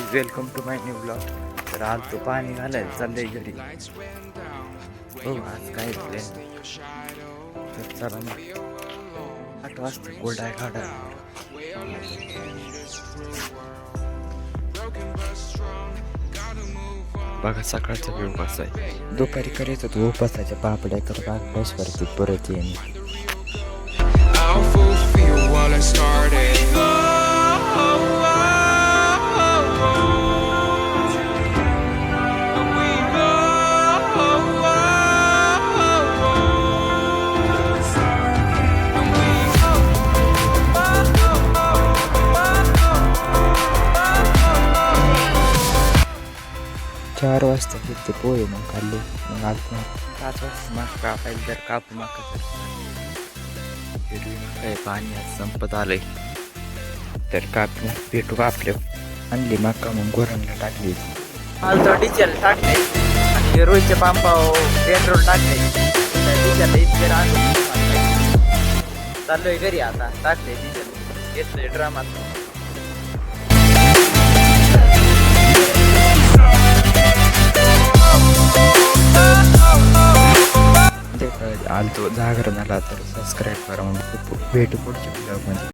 Guys, welcome to my new blog. तर आज तो पाणी घालायला चाललंय घरी. हो, आज काय प्लॅन. तर चला मग 8 वाजता कोरडा काढा. बघा सकाळचा व्यू कसा आहे. दुपारी करायचं तो उपासाच्या पापड्या तर बागेश्वरती परत येईन. चार वाजता तिथे पोहे मग खाल्ले. मग आलतो 5 वाजता मग कापायला जर कापू मका हिरवी काय पाणी आज संपत आलंय. तर कापू भेटू कापले आणली मका मग गोरांना टाकली. आलतो डिझेल टाकले आणि रोजच्या पंपावर पेट्रोल टाकले. डिझेल इतके चाललोय घरी आता. टाकले डिझेल घेतलंय ड्रामात. आलतो जागरण आला तर सबस्क्राईब करा. भेटू पुढच्या ब्लॉगमध्ये.